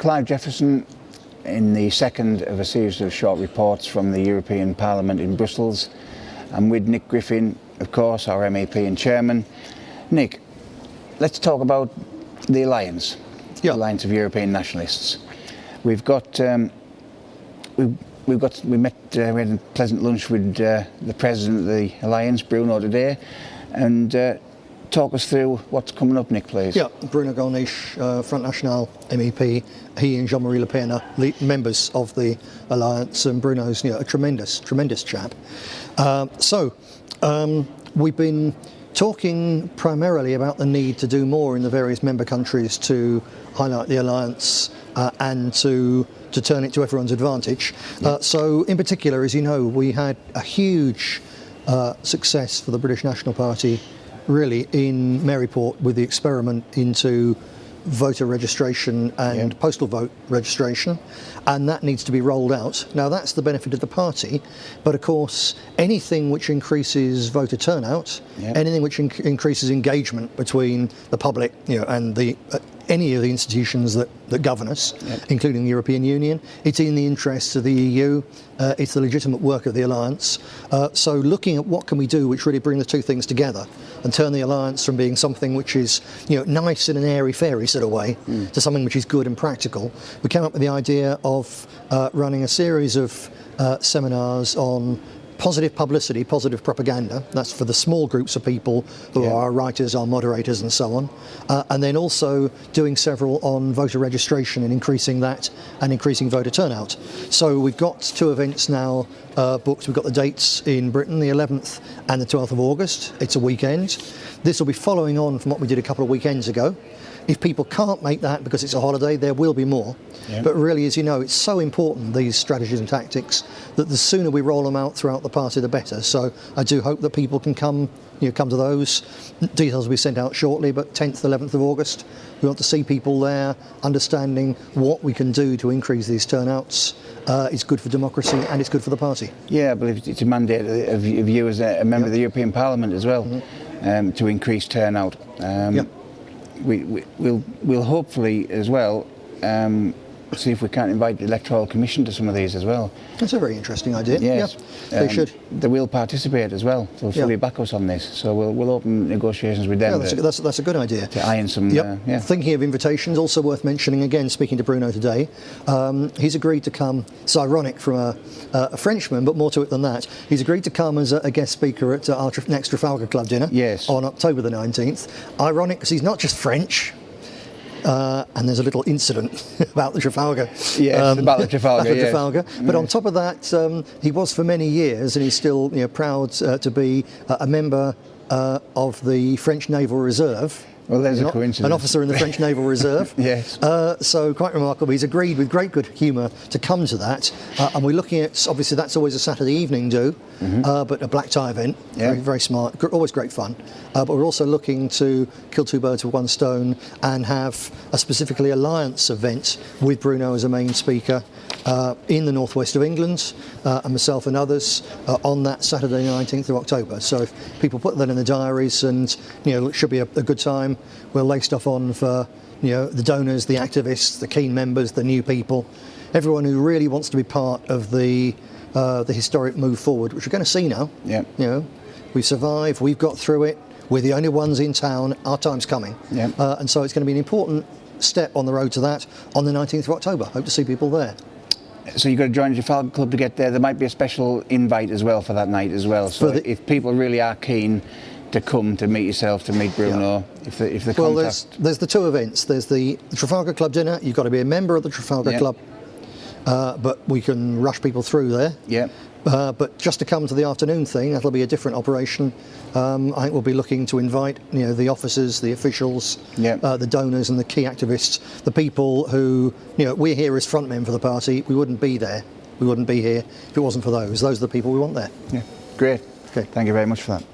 Clive Jefferson in the second of a series of short reports from the European Parliament in Brussels. I'm with Nick Griffin, of course, our MEP and chairman. Nick, let's talk about the Alliance, the Alliance of European Nationalists. We had a pleasant lunch with the president of the Alliance, Bruno, today, and talk us through what's coming up, Nick, please. Yeah, Bruno Gollnisch, Front National MEP. He and Jean-Marie Le Pen are members of the Alliance, and Bruno's a tremendous chap. We've been talking primarily about the need to do more in the various member countries to highlight the Alliance and to turn it to everyone's advantage. So in particular, as you know, we had a huge success for the British National Party really in Maryport with the experiment into voter registration and postal vote registration, and that needs to be rolled out. Now that's the benefit of the party, but of course anything which increases voter turnout, anything which increases engagement between the public and the any of the institutions that govern us, including the European Union, it's in the interests of the EU, it's the legitimate work of the Alliance. So looking at what can we do which really bring the two things together and turn the Alliance from being something which is nice in an airy-fairy sort of way to something which is good and practical, we came up with the idea of running a series of seminars on positive publicity, positive propaganda. That's for the small groups of people who are our writers, our moderators and so on. And then also doing several on voter registration and increasing that and increasing voter turnout. So we've got two events now booked. We've got the dates in Britain, the 11th and the 12th of August. It's a weekend. This will be following on from what we did a couple of weekends ago. If people can't make that because it's a holiday, there will be more. But really, as you know, it's so important, these strategies and tactics, that the sooner we roll them out throughout the party, the better. So I do hope that people can come to those. Details will be sent out shortly, but 10th, 11th of August, we want to see people there understanding what we can do to increase these turnouts. It's good for democracy and it's good for the party. Yeah, I believe it's a mandate of you as a member of the European Parliament as well, to increase turnout. We'll hopefully as well see if we can't invite the Electoral Commission to some of these as well. That's a very interesting idea. Yes, they should. They will participate as well. They'll fully back us on this. So we'll open negotiations with them. That's a good idea. To iron some. Thinking of invitations, also worth mentioning again. Speaking to Bruno today, he's agreed to come. It's ironic from a Frenchman, but more to it than that. He's agreed to come as a guest speaker at our next Trafalgar Club dinner on October the 19th. Ironic because he's not just French. And there's a little incident about the Trafalgar. About the Trafalgar. But on top of that, he was for many years, and he's still proud to be a member of the French Naval Reserve. Well, there's a coincidence. An officer in the French Naval Reserve. So quite remarkable. He's agreed with great good humour to come to that. And we're looking at, obviously that's always a Saturday evening but a black tie event. Very, very smart, always great fun. But we're also looking to kill two birds with one stone and have a specifically Alliance event with Bruno as a main speaker in the northwest of England, and myself and others on that Saturday 19th of October. So if people put that in the diaries, and it should be a good time. We'll lay stuff on for the donors, the activists, the keen members, the new people, everyone who really wants to be part of the historic move forward, which we're going to see now. We've survived, we've got through it, we're the only ones in town, our time's coming. And so it's going to be an important step on the road to that on the 19th of October. Hope to see people there. So you've got to join the Trafalgar Club to get there. There might be a special invite as well for that night as well. So if people really are keen to come to meet yourself, to meet Bruno, if the there's the two events. There's the Trafalgar Club dinner. You've got to be a member of the Trafalgar Club, but we can rush people through there. But just to come to the afternoon thing, that'll be a different operation. I think we'll be looking to invite the officers, the officials, the donors and the key activists, the people who, we're here as frontmen for the party. We wouldn't be there. We wouldn't be here if it wasn't for those. Those are the people we want there. Great. Okay. Thank you very much for that.